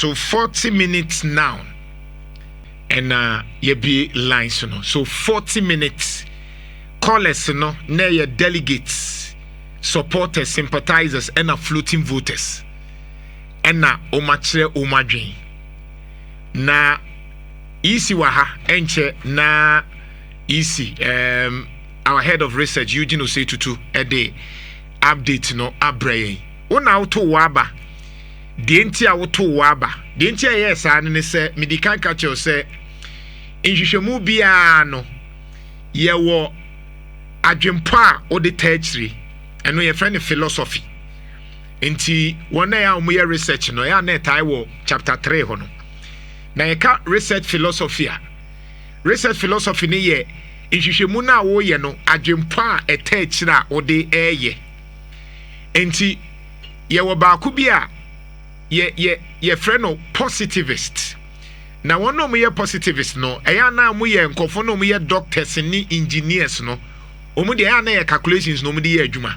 So 40 minutes now. And you be lines, so 40 minutes. Callers, na your delegates, supporters, sympathizers, and floating voters. And na omachre omadwin. Na easy waha enche na easy. Our head of research, Eugene Osetutu, a day update no abraye. Ona auto waba. Dienti auto waba. Dienti yes, and say medical catcher say. Injishemu bia no yewo adwempa o de tertiary eno ye friend philosophy enti wona ya omo research no ya na tai wo chapter 3 ho no na ye ka research philosophy ni ye injishemu na wo ye no adwempa e tertiary o de eye enti yewo ba ku bia ye friend no positivist. Na one no me positivist no eya na mo ye nkofo no me doctors ni engineers no omu de ya na ye calculations no mu de ye adwuma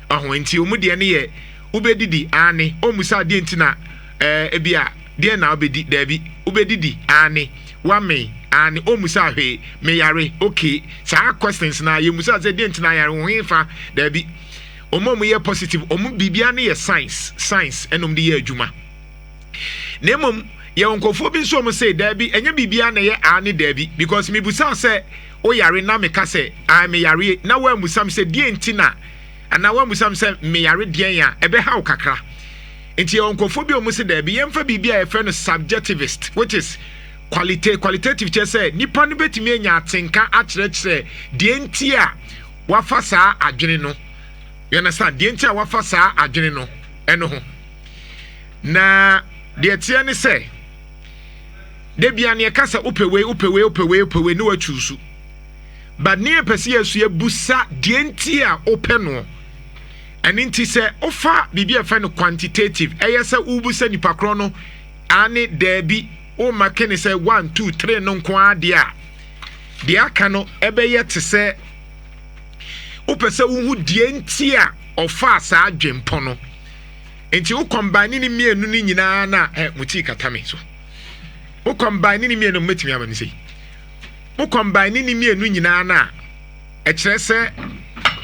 aho enti omu de ne ye ubedidi ane omusa de enti na ebia de na obedi dabi ubedidi ane wame ane omusa hwe me yare okay sa questions na ye musa ze de enti na yare ho fa dabi omu ye positive omu bibia ne ye science enom de ye adwuma nemom ye onkofo bi nso mo say dabi enya bibia na ye ane dabi because me busa say o yare na me ka say me yare na wa musam say die ntina ana wa musam say me yare die ya ebe ha kakra enti ye onkofo bi o mo say dabi ye mfa bibia ye friend subjectivist which is qualitative che say nipa no betimi enya atenka a kire die ntia wa fa saa adwene no you understand die ntia wa fa saa adwene no eno ho na de tie ne say Debia ne kasa upewe no wachusu. But near pesia su ye busa dientia openo. And inti se ofa bibia fa no quantitative. Eyesa ubusa nipa krono ane debi o makene se 1 2 3 no kwa dia. Dia kano ebeye te se opese uhu dientia ofa sa adwempo no. Enti o combine ni mienu ni nyina na muti katame so. Mo combine ni mienu metimi amani sei. Mo combine ni mienu nyina na e kire se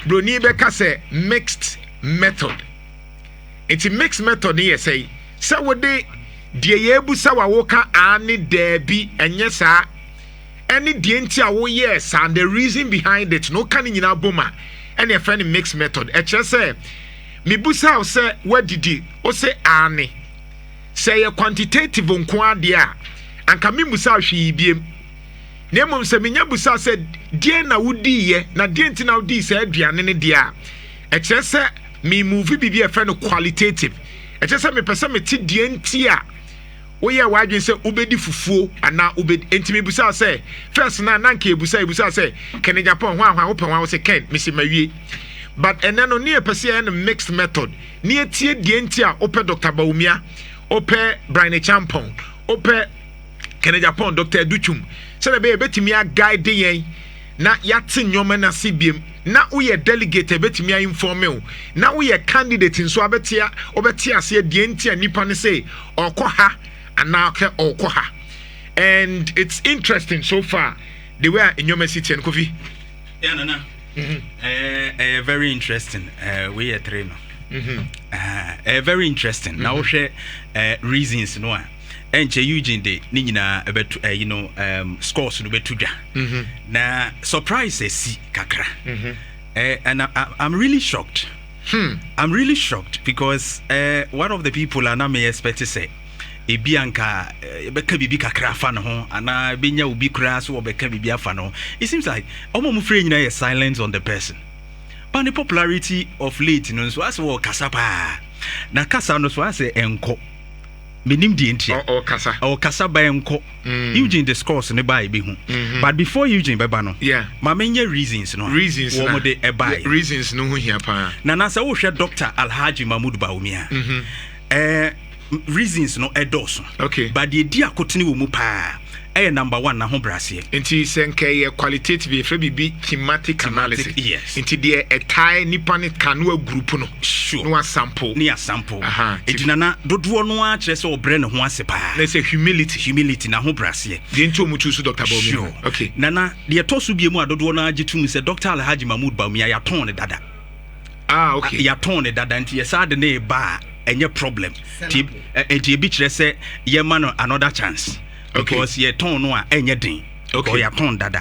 broni be ka se mixed method. It's mixed method here say se wode die ye busa wa wo ka ani dabi enye sa any die nti a wo yes and the reason behind it no kan nyina boma and e friend mixed method. E kire se me busa o se wadidi o se ani say ye quantitative nko ade a anka me musa hwe biem na mom se menya busa se die na wudi ye na die nti na wudi se aduane ne dia e kire se me move bibi e fe no qualitative e kire se me pese me ti die nti a wo ye wadwen se ubedi fufuo ana ubedi enti me busa se first na nanka e busa se ken Japan ho wo pe ho se ken me se mawie but enano ne pese e no mixed method ne tie die nti a ope Dr. Baumia ope Brian Champon ope Kene Japan Dr. Duchum say be betimi a guide yen na yate nyoma na sibiem na uye delegate betimi a inform you na uye candidate nso abetia obetia se die ntia nipa ne say okoha anake okoha and it's interesting so far the way nyoma city and Kofi nana very interesting we are train very interesting now share reasons no enche Eugene de ni nyina ebetu scores no betu dwa na surprises kakra and I'm really shocked. I'm really shocked because one of the people I may expect to say ebianka beka bibi kakra fa no ho ana benya ubi kra so beka bibi afa no it seems like omo free nyina is silence on the person but the popularity of late no so as wo kasa pa na kasa no so as enko menim di entia o kasa ba enko Eugene discourse ne ba be hu but before Eugene beba no ma menye reasons no wo mo de eba reasons no hu hia pa na sa wo hwe Dr. Alhaji Mahmoud Baumia reasons no edoso okay but the dia kotene wo mu pa number 1 na ho brase nti senke qualitative if be thematic analysis yes nti de a tie nipa ne kanu group no sure no sample nti nana dodo no a kire se obre ne ho ase pa na say humility na ho brase de nti omu choose Dr. Bawumia okay nana de to so biemu a dodo no agitum se Dr. Alhaji Mahmood Bawumia ya ton ne dada okay ya ton ne dada nti yesa de ne ba enye problem nti ebi kire se ye ma no another chance because ye ton no a enye den okay ya ton dada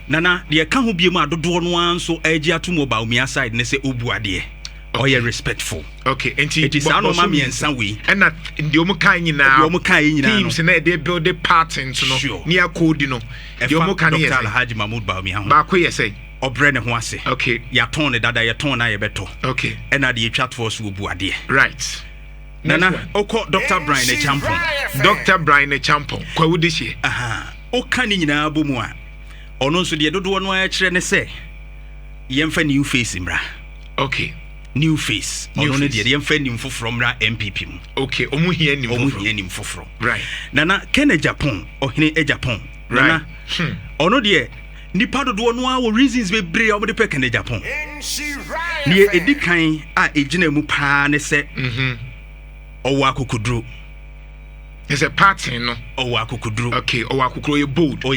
nana de ka ho biemu a dodo no anso agi atum Bawumia side ne se obuade or you respectful okay and it is no mami and some way and that in the omukan nyina teams na dey build the patterns no near code no the omukan Dr. Alhaji Mahmood Bawumia ba ko say obre ne ho ase okay ya ton ne dada ya ton na ye beto okay and na the chat for so obuade right nana oko Dr. Brian Champon kwa wudi hie oka ni nyina bomu a ono nso de dodo no a kire ne se yemfa new face imra okay new face ono ne de yemfa nim foforo mra NPP mu okay omu hia nim foforo right nana Kenya Japan ohene Japan nana ono de nipa dodo no a wo reasons be bre o de pe Kenya Japan ne edikan a ejina mu pa ne se owo akokudru is a pattern no owo akokudru okay owo akokudru ye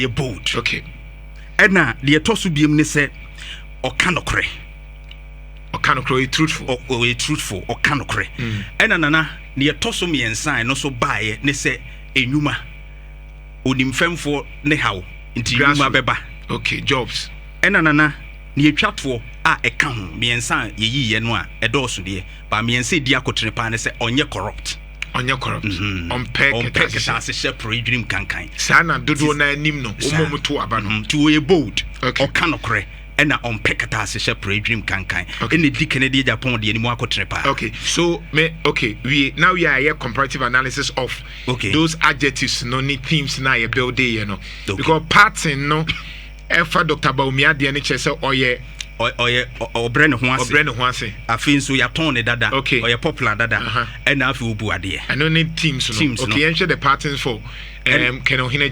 bold okay ena de etoso biem ne se okanokre truthful okanokre ena nana ne etoso miensan no so baaye ne se enwuma onimfemfo ne hawo nti enwuma beba okay jobs ena nana ne etwatwo a eka ho miensan yeyiye no a edoso de ba miense di akotene pa ne se onye corrupt on pek se she projrim kankan sana dodo na anim no omomuto aba no to ye bold okanokre ena on pekata se she projrim kankan ene di Kennedy Japan de animu akotene pa okay so we are here comparative analysis of those adjectives no ni themes na ye build you know because pattern no efa Dr. Bawumia de ne chese oye obre ne ho ase afi nso ya ton ne dada oye popular dada ena afi obuade I know need teams no okay ensure the patterns for Ohene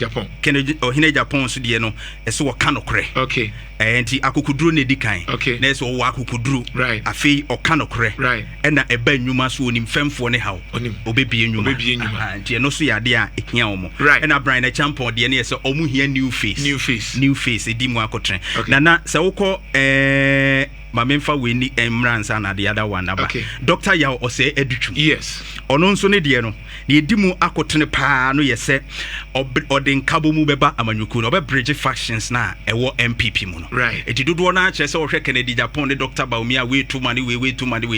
Japan so de no eso wo kanokre okay enti akokuduro ne dikan na eso wo akokuduro afi okanokre ena eba nnwuma so onim femfo ne hawo obebie nnwuma enti no so yade a ehia omo ena Brian Champon de ne eso omu hia new face edi mu akotren na se wokọ mamemfa weni emransa na the other one aba Dr. Yaw ose edutwu yes ono nso ne de no na edimu akotene pa no yese odin kabo mu beba amanyuku no obe bridge factions na ewo NPP mu no eti dodo na akye se wo hwe Kennedy Japan ne Dr. Bawumia we too many we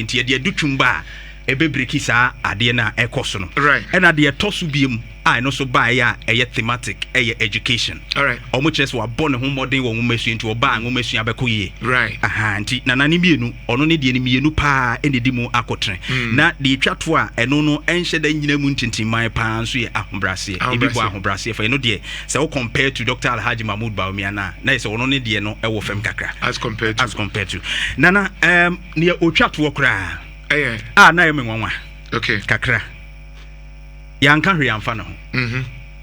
nti de edutwumba ebe breki saa ade na ekoso no ena de etoso biem I no so buy ya thematic education omo chese wa born ho modern wo nwomasu nti oba nwomasu abeko ye nti nanani mienu ono ne de ne mienu pa enedi mu akotren na de twato a eno no enhye da nyina mu ntintimman pa nso ye ahobrase ebi bo ahobrase fa eno de se wo compare to Dr. Alhaji Mahmood Bawumia na se ono ne de no ewo fam kakra as compared to nana ne otwato kra na ye menwanwa kakra yanka hwe amfa ne ho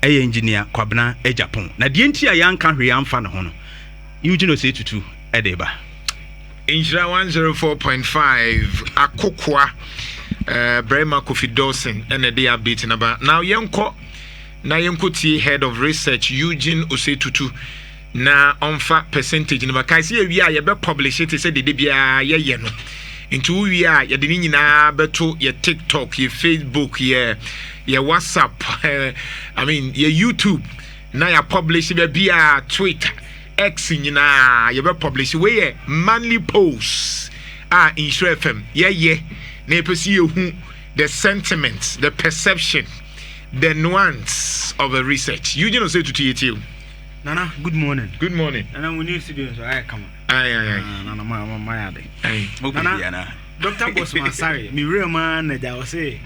engineer Kwabena Japan na de enti a yanka hwe amfa ne ho no Eugene say tutu edeba Nhyira 104.5 akokwa Brema Kofi Dawson and the update number now yenko tie head of research Eugene Osetutu na onfa percentage number kai se wi a ye be publish it say de bia ye no into we are ye de nyina beto ye TikTok ye Facebook ye WhatsApp I mean ye YouTube na ya publish be bia Twitter X nyina ye be publish we manly posts Nhyira FM ye na epesi ye hu the sentiments the perception the nuance of a research you know say to you Nana, good morning. Nana, we need studios, so I come. Nana, my Nana, Dr. Bosman, sorry, me real man, I was say,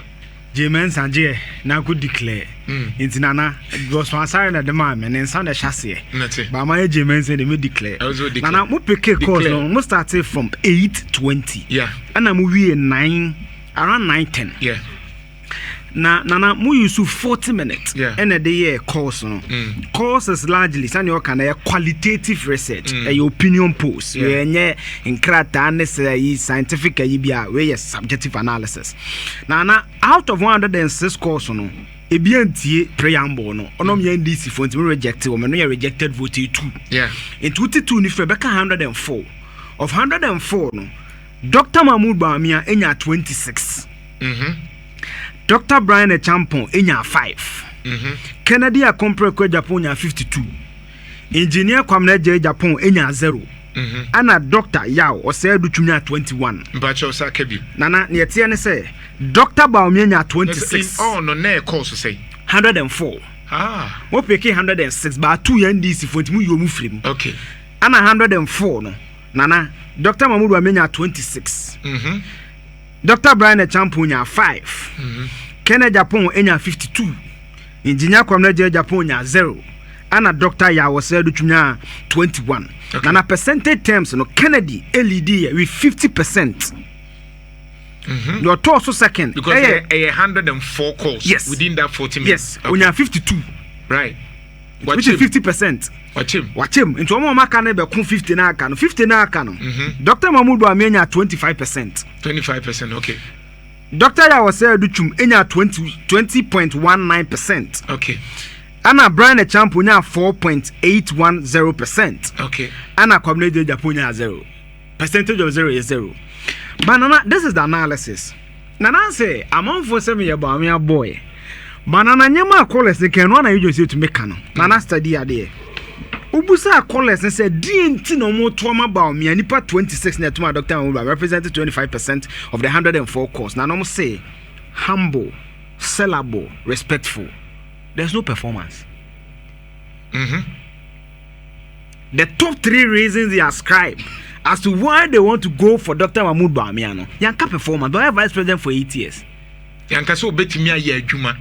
Jamen Sanje, now could declare. It's Nana, Bosman, sorry, that the man, and then Sunday chassis. But my Jamen said they will declare. Nana, what pick a course, must start from 8:20. Yeah. And I'm moving around 9:10. Yeah. na mu use 40 minutes and a day course no course is largely san you can a qualitative research a opinion post yenye inkrata ne scientific bia we subjective analysis na out of 106 course no ebiantie preamble no onom ya ndc fonti me reject wo me no rejected vote 2 in 22 ni fe beka 104 of 104 no Dr. Mahmoud Bawumia enya 26 Dr. Brian Echampon enya 5 Kennedy Akompre Japan enya 52 Engineer Kwamna J Japan enya 0 ana Dr. Yao Osedu Tumia 21 Mbacho Sakebi nana netie ne say Dr. Bawumia enya 26 oh no na course say 104 wo peke 106 ba 2 NDC fonti mu yomu frem okay ana 104 no nana Dr. Mahmoud Bawumia 26 Dr. Brian Echampon nya 5 Kennedy Japan enya 52 Engineer Kwamna J Japan enya 0 ana Dr. Yao Osedu Tumia 21 na percentage terms no Kennedy LED with 50%. Your also second because a 104 calls within that 40 minutes. Yes, when you are 52. Right. Which is 50%. Watch him. Into one more can be 50 na can 50 na can. Dr. Mahmoud Bawumia 25%. 25%, okay. Dr. Yao Osedu Tumia 20.19%. Okay. Anna Brian Echampon 4.810%. Okay. Anna Kwamna J Japan 0. Percentage of 0 is 0. But Nana, this is the analysis. Nana say, I'm on for 7 years about me a boy. But Nana Nyama callers they can one you just to make canon. Nana study a day. Ubusa callers and said, DNT no more trauma about me and nipa 26 net to my doctor represented 25% of the 104 course. Now no say humble, sellable, respectful. There's no performance. The top 3 reasons they ascribe as to why they want to go for Dr. Mahmoud Bawumia no yanka performance but vice president for 8 years yanka so betimi aye adwuma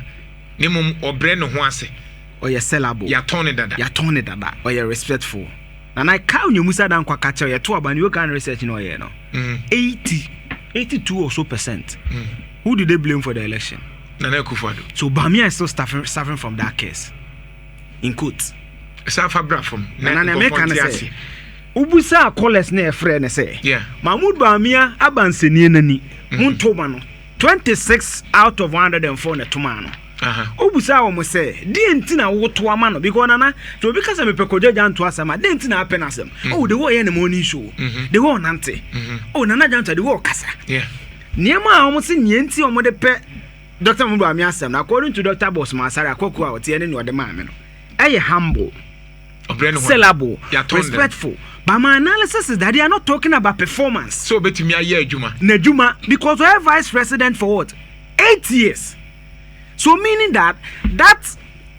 ne mum obre ne ho ase oye sellable ya tone dada oye respectful and I count you musa dan kwa kache ye to abani you can research no ye no 82 or so percent who did they blame for the election? Nana Akufo-Addo. So Bawumia is still suffering from that case in quotes suffer bra from Nana American say Ubusa callers ne a friend say Mahmoud Bawumia abanseni nani muntoma no 26 out of 104 na toma no Ubusa wo mo say DNT na wo to ama no because nana so because me pekoje janto asama DNT na happen asem oh the way na morning show the way nante oh nana janto the way kasa niema a wo se nienti o mo de pe Dr. Mahmoud Bawumia asem according to Dr. Boss Masari akoko a otie ne no de ma me no eye humble sellable respectful. But my analysis is that they are not talking about performance. So betimi aye adwuma. Na adwuma because we have vice president for what? 8 years. So meaning that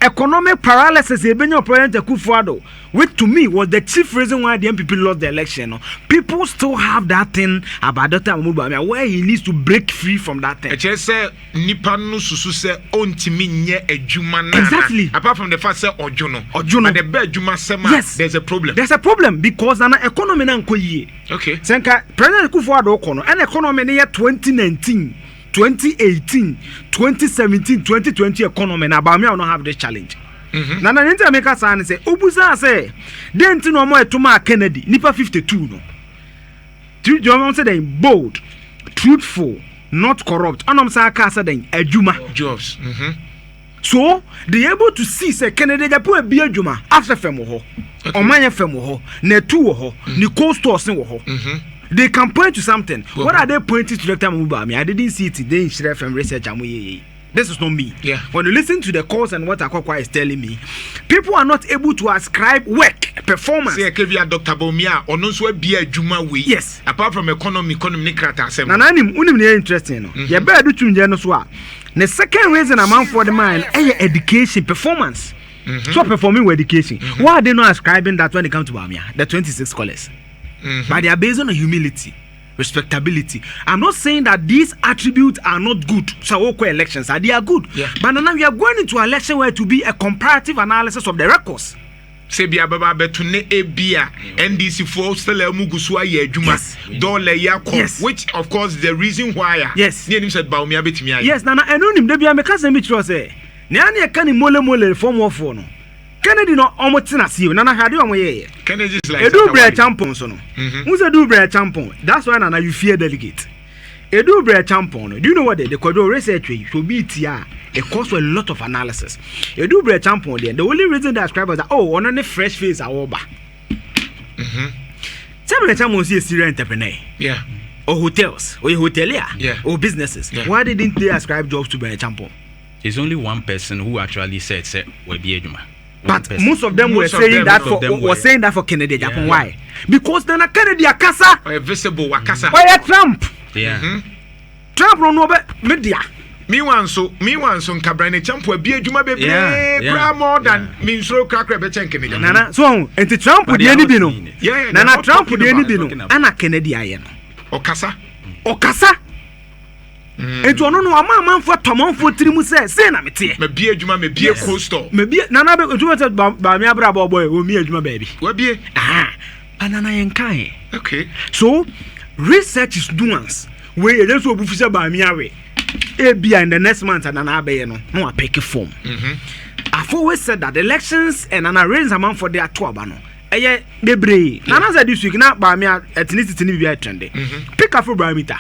economic paralysis President Akufo-Addo, which to me was the chief reason why the NPP lost the election. No? People still have that thing about Dr. Mahmoud Bawumia where he needs to break free from that thing. Say nipa no susu say ontimi nye adwuma na. Exactly. Apart from the fact say ojono. But the bad adwuma sema there's a problem. There's a problem because an economy na nko yie. Okay. Senka President Akufo-Addo kono an economy na 2019 2018, 2017, 2020 economy na Bawumia will not have this challenge. Nana nti ameka san say obusa say denti no mo etuma Kennedy nipa 52 no. Tu John say dem bold, truthful, not corrupt. Anom say aka say dem adwuma jobs. So they able to see say Kennedy Japan bi adwuma after fem ho. Omanye fem ho, na tu ho, ni cold stores ho. They can point to something. What are they pointing to Dr. Mahmoud Bawumia? I didn't see it today in Nhyira FM research. This is not me. When you listen to the calls and what Akokwa is telling me, people are not able to ascribe work, performance. Say Dr. Bawumia or no so be a juma way. Yes. Apart from economy krata asem. Na nanim interesting no. You better do tunje no so a. The second reason I'm for the mind education performance. So performing with education. Why are they not ascribing that when it comes to Bawumia? The 26 scholars. But they are based on humility, respectability. I'm not saying that these attributes are not good. So elections they are good. But now we are going into an election where to be a comparative analysis of the records. se bia baba beto ne ebia NDC for still emugu so aye adwuma dollar yakọ which of course the reason why yes ne nim said Bawumia betimi aye yes nana enu nim de bia me kasa mi tro say ne ane e kan mole form of no Kennedy no omotina see nana hade omo ye Kennedy is like Edu bre champion so no who say do bre champion that's why nana you fear delegate Edu bre champion no do you know what the quadro research we so be tia it costs a lot of analysis Edu bre champion the only reason that subscribers that oh on any fresh face awoba Several champions see serial entrepreneur or hotels or hotelier or businesses why didn't they ascribe jobs to bre champion? There's only one person who actually said we be ejuma. But most of them were saying that for Kennedy Japan. Why? Because Nana Kennedy akasa or visible wakasa or Trump. Trump no media. Me one so nkabrane champo be adwuma be bra more than me nso krakra be chen Kennedy. Nana so enti Trump dey ani bi no. Nana Trump dey ani bi no. Ana Kennedy aye no. Okasa. Enti ono no amanfo tomanfo tirimu say na mete. Me bie adwuma me bie coastal. Me bie nana be adwuma say ba me abra boy o mi adwuma ba bi. We bie. Anana yenkan. Okay. So research is doings. We e so obufu say ba me awe. In the next month and anana be no a pick form. I've always said that elections and an arrange amount for their tour no. Eye bebre. Nana said this week na ba me ethnicity ni be trend. Pick a full barometer.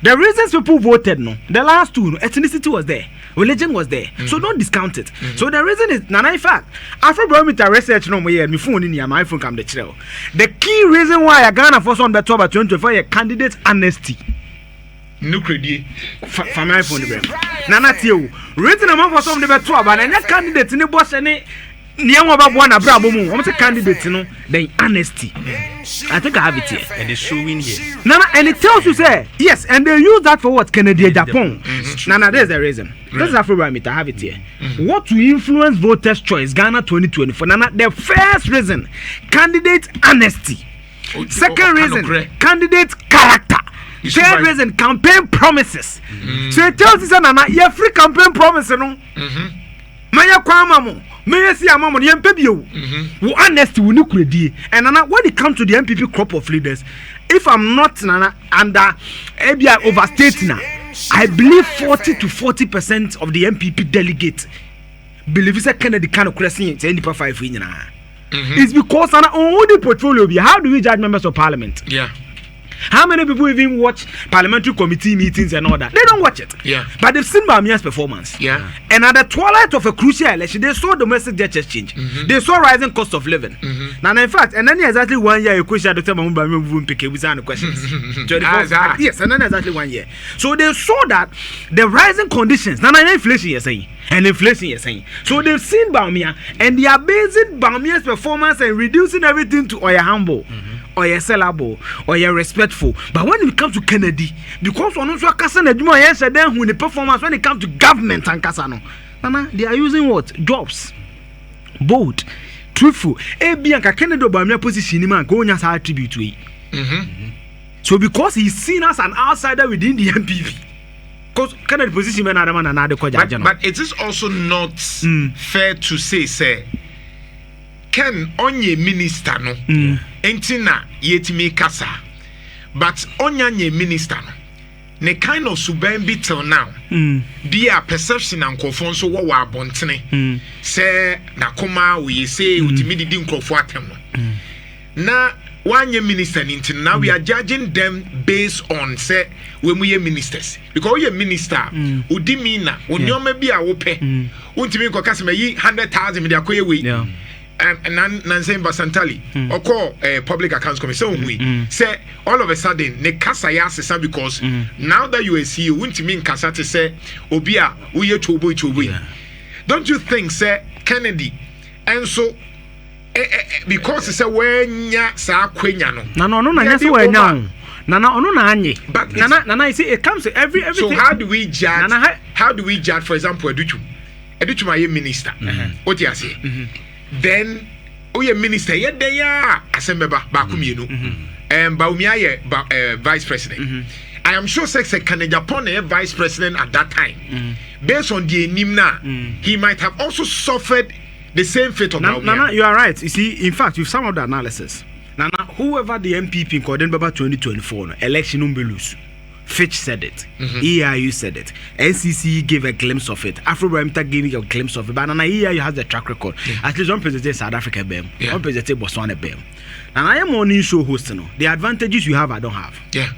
The reasons people voted no, the last two, ethnicity was there, religion was there, so don't discount it. So the reason is, Nana, in fact, Afrobarometer research no more, my phone in here, my phone come the trail. The key reason why I Ghana for on the top of 24 a candidate amnesty. No credit for my phone, Nana Tio, written among for some of the 12, and that candidate in the boss any. Niamwa ba bwana brabo mu o mte candidate no then honesty I think I have it here and it's showing here Nana and it tells you say yes and they use that for what Kennedy Japan Nana there's the reason this is Afrobarometer I have it here what to influence voters choice Ghana 2024 Nana the first reason candidate honesty second reason candidate character third reason campaign promises so it tells you say Nana your free campaign promise no maya kwama mo me see amamo the MPP wo honest we no kredi and nana when it comes to the MPP crop of leaders if I'm not nana under ebia overstating I believe 40 to 40% of the MPP delegates believe say Kennedy kind of question say NPP 5 nyina it's because nana on the portfolio be how do we judge members of parliament how many people even watch parliamentary committee meetings and all that? They don't watch it. But they've seen Bawumia's performance. And at the twilight of a crucial election, they saw domestic debt exchange. They saw rising cost of living. Now, in fact, and then exactly 1 year, you question Dr. Bawumia won't pick with any questions. Yes, and then exactly 1 year. So they saw that the rising conditions, now inflation you're saying, and inflation you're saying. So they've seen Bawumia and they are basing Bawumia's performance and reducing everything to Oya humble. Or you're sellable, or you're respectful. But when it comes to Kennedy, because on also Kassan Eduma, yes, then when the performance, when it comes to government and Kasano, they are using what? Jobs. Bold, truthful. Bianca Kennedy by my position, man, go on as attribute to it. So because he's seen as an outsider within the MPP. Because Kennedy position, man, another but it is also not fair to say, Ken onye minister no entina yetimi kasa but onye minister no ne kind of suban bi till now be a perception and nkofo so wo abontene say na koma we say utimi didi nkofo atem no na wanye minister nintin now we are judging them based on say we mu ye ministers because we minister udimi na onyoma bi a wo pe untimi nkokase mayi 100,000 me de akoye we and Nancy Basantali or call public accounts commission say all of a sudden ne kasa ya sesa because now that you see you won't mean kasa to say obia uye chobo don't you think say Kennedy and so because say wenya sa kwenya no no na nya se wenya Nana ono na anye but Nana you see it comes to everything. So how do we judge for example Educhu my minister what you say then oye minister ye dey asembeba ba kumienu Bawumia ye vice president I am sure say Kennedy Japan vice president at that time based on the enim na he might have also suffered the same fate of Nana, you are right. You see, in fact, with some of the analysis, Nana, whoever the NPP in November 2024 election will be lose. Fitch said it. EIU said it. NCC gave a glimpse of it. Afrobarometer gave a glimpse of it. But Nana, EIU has the track record. At least one presented South Africa BEM, one presented Botswana BEM. And I am morning show host. The advantages you have, I don't have. Yeah.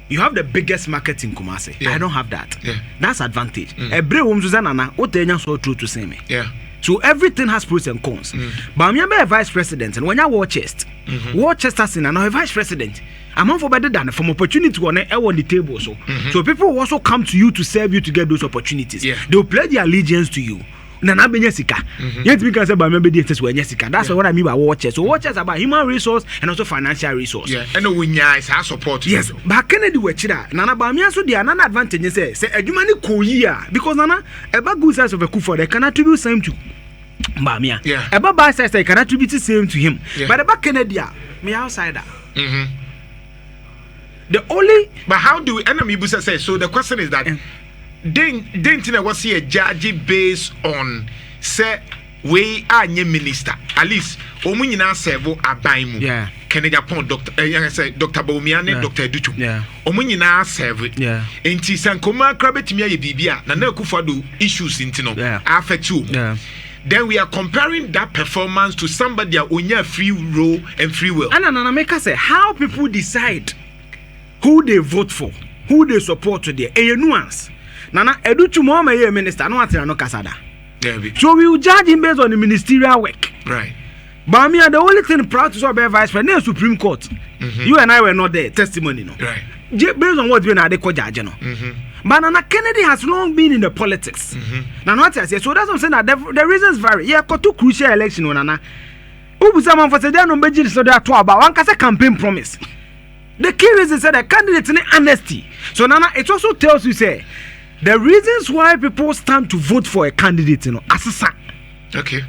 You have the biggest market in Kumasi. I don't have that. Yeah. That's advantage. Every woman Nana, what they are so true to say me. Yeah. So everything has pros and cons. But I'm a vice president, and when you war chest, in and a vice president, I'm on for better than from opportunity on the table. So people will also come to you to serve you to get those opportunities. Yeah. They'll pledge their allegiance to you. Nana be Jessica. Yet because about member details were Jessica. That's what I mean by watchers. So watchers about human resource and also financial resource. Yeah. And we is our support. Yes. But Kennedy were chida. Nana Bamia so the another advantage say a human koya because Nana about good size of a kufor they can attribute same to Bamia. Yeah. About bad size they can attribute the same to him. Yeah. But about Kennedy, me outsider. The only. But how do we? Enemy Busa say so. The question is that. Didn't was here judge based on say we are new minister at least omunyina serve abaimu yeah Kennedy upon Dr. Dr. Bawumiane Dr. Edutu yeah omunyina serve yeah enti sankoma krabetimi aye bibia na na akufado issues intino affect you yeah. Then we are comparing that performance to somebody that onya free role and free will. And make us say how people decide who they vote for, who they support today. A nuance. Nana Edutu Mama ye minister no atira no kasada. So we will judge him based on the ministerial work. Right. But me the only thing proud to be vice president Supreme Court. You and I were not there. Testimony no. Right. Based on what we na de ko judge no. But Nana Kennedy has long been in the politics. Nana what I say. So that's what I'm saying that the reasons vary. Yeah, got two crucial election Nana. Who someone for say they no beji so they are talk about one kasa campaign promise. The key reason said the candidate in honesty. So Nana it also tells you say the reasons why people stand to vote for a candidate, assassin. Okay.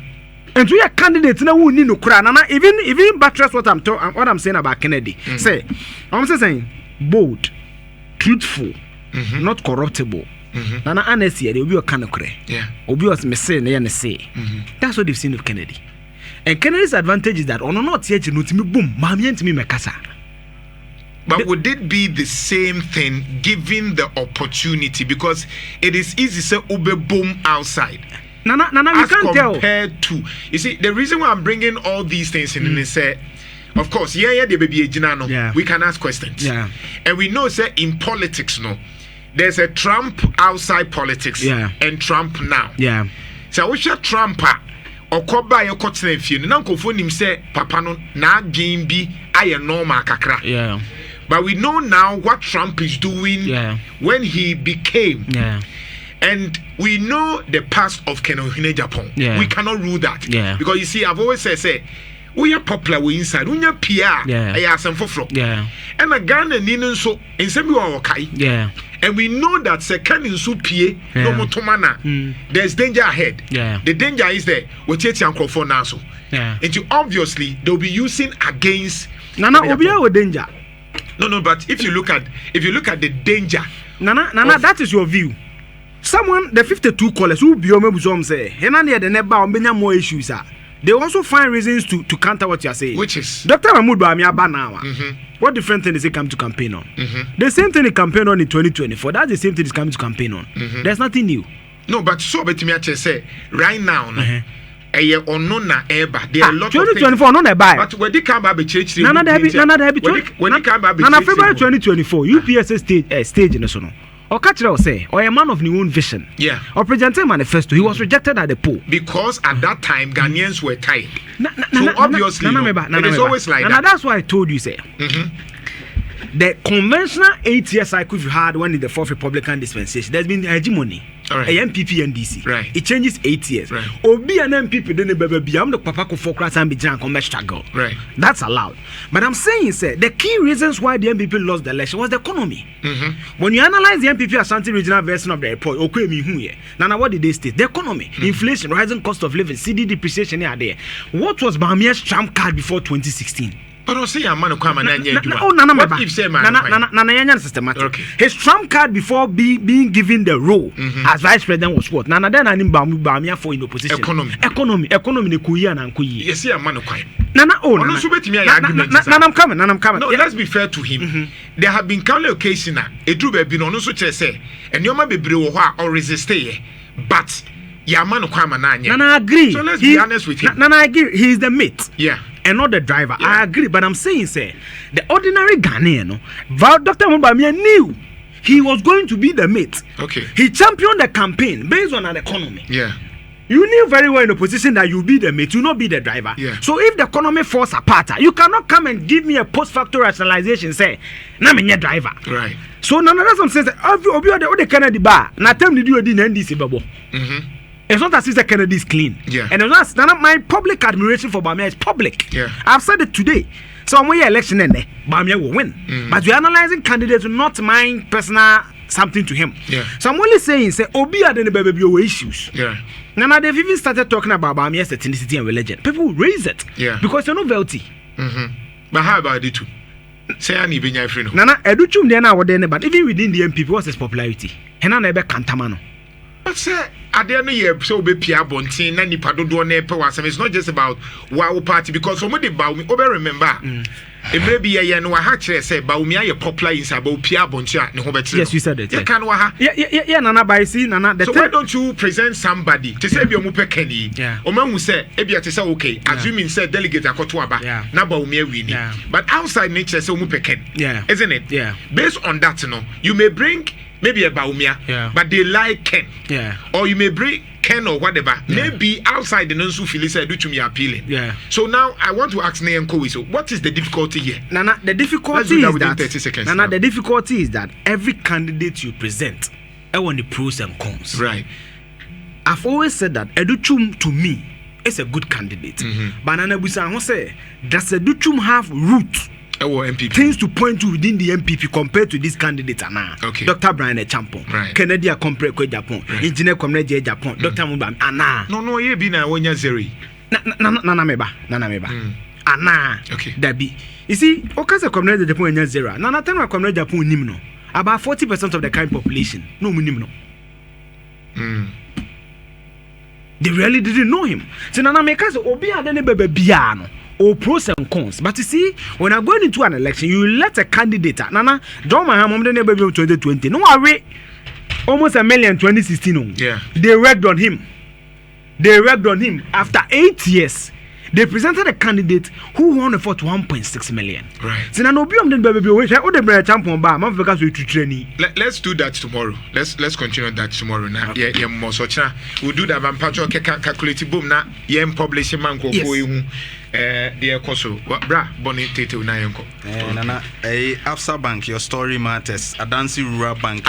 And to a candidate, who need no crown. And even buttress what I'm saying about Kennedy. Say, I'm saying bold, truthful, not corruptible. Nana honesty, they will be a kind of cray. Yeah. Obi was me say, they say. That's what they've seen of Kennedy. And Kennedy's advantage is that on not yet no to me boom, mammy and to me mekasa. But would it be the same thing given the opportunity? Because it is easy to say ube boom outside. Nana, we can't tell. Compared to, you see, the reason why I'm bringing all these things in is say, of course, the baby ejinano. We can ask questions. Yeah. And we know say in politics, no, there's a Trump outside politics. Yeah. And Trump now. Yeah. So we share Trump. Okoba yo kotena fie no nankofo nim say papa no na adwen bi aye normal kakra. Yeah. But we know now what Trump is doing when he became. Yeah. And we know the past of Kenohine Japan. Yeah. We cannot rule that. Yeah. Because you see, I've always said, we are popular we inside. We are PR. Yeah. Yeah. And a Ghana nino so in some okay. Yeah. And we know that second in Supie, no motomana. There's danger ahead. Yeah. The danger is there. We're taking for now. Yeah. And obviously they'll be using against Nana Obia with danger. No, but if you look at the danger, Nana, that is your view. Someone, the 52 callers who be on say, Henania the neba on many more issues are. They also find reasons to counter what you are saying. Which is Dr. Mahmoud Bamia Banawa. What different thing is he come to campaign on? The same thing he campaign on in 2024. That's the same thing he's coming to campaign on. There's nothing new. No, but so bet me actually say right now. There are a lot 2024 no buy. But when they come back church, Nana February 2024 UPS stage in the sono. Or Kachira say, or a man of new own vision. Yeah. Or present a manifesto. He was rejected at the poll. Because at that time Ghanaians were tired. So obviously it is always like that. That's why I told you say. The conventional 8 year cycle you had when in the fourth Republican dispensation, there's been hegemony. Right. A NPP and DC. Right. It changes 8 years. Right. Obi and NPP then baby I'm the papa for class and be junk on struggle. Right. That's allowed. But I'm saying the key reasons why the NPP lost the election was the economy. When you analyze the NPP Ashanti regional version of the report, okay, me who here. Now what did they state? The economy, inflation, rising cost of living, CD depreciation are there. What was Bamia's trump card before 2016? But I say a man kwama na nya adwuma. Oh, Nana, what if say man? Nana, systematic. Okay. His trump card before being given the role as vice president was what? Nana then anim bamia for in opposition. Economy ne kuyi na nkuyi. You see a man kwai. Nana, oh, Nana, I'm coming. No, let's be fair to him. There have been countless occasions edru be bi no no so kire say enioma bebre wo ho a or resist but ya man kwama na anya. Nana agree. So let's be honest with him. Nana agree. He is the mate. Yeah. And not the driver. Yeah. I agree, but I'm saying, say, the ordinary Ghanaian, Dr. Mbamia knew he was going to be the mate. Okay. He championed the campaign based on an economy. Yeah. You knew very well in the position that you be the mate, you not be the driver. Yeah. So if the economy falls apart, you cannot come and give me a post-factor rationalization, say, na me nye driver. Right. So none of them says, obi the Kennedy bar, na tem did you in NDC babo. It's not as if the Kennedy is clean. Yeah. And it's not my public admiration for Bamia is public. Yeah. I've said it today. So when we election and Bamia will win. But we're analyzing candidates, not my personal something to him. Yeah. So I'm only saying, say, Obi are the baby issues. Yeah. Now they've even started talking about Bamia's ethnicity and religion. People raise it. Yeah. Because you're novelty. But how about the two? Say I need be your friend. Nana, educhum there now, but even within the MPP, what's his popularity? Hena nebe kantamano. But sir, at the end of the year, so be Pierre Bontin, Nanny Padodo, it's not just about wow party because somebody bow me over remember. It may be a year I actually say Baumia popular is about Pierre Bontia and Hobart. Yes, you said it. Yeah, Nana by see Nana. So why don't you present somebody to say your Mupe Kenny? Yeah. Oman will say, Ebia to say okay, assuming said delegate Akotuaba, Nabaumia winning. But outside nature, so Mupe Ken. Yeah. Isn't it? Yeah. Based on that, you may bring maybe a Baumia, but they like Ken. Yeah. Or you may bring Ken or whatever. Maybe outside the non-su feel said do to me appealing. Yeah. So now I want to ask Nayan Kowi, so what is the difficulty here? Nana, the difficulty is that 30 seconds. Nana, the difficulty is that every candidate you present, I want the pros and cons. Right. I've always said that Educhum to me is a good candidate. But Nana Busa say, does Educhum have root? MPP. Things to point to within the MPP compared to this candidate Anna. Okay. Dr. Brian Champon. Right. Kennedy Comparative Japan. Right. Engineer Comrade Japan. Dr. Mubam Anna. No, ye be na wonya zeri. Nana meba. Anna. Okay. Dabi. You see, Okasa Comrade Japan nya zero. Nana Tenwa Comrade Japan nimno. About 40% of the current population no nimno. They really didn't know him. So Nana Meka say obi adene bebe biano. Or pros and cons. But you see, when I'm going into an election, you let a candidate, Nana, John Maham, the neighbor 2020. No worry, almost 1 million 2016. Yeah. They worked on him. After 8 years. They presented a candidate who won for 1.6 million. Right. So now no baby champion bar. Because we training. Let's do that tomorrow. Let's continue that tomorrow. Now, yeah, more such. We'll do that. I'm patching calculated boom. Now, yeah, publishing man go dear Koso. Bra, Bonnie Tete, Nayanko. Nana, Afsa Bank, your story matters. Adansi Rural Bank,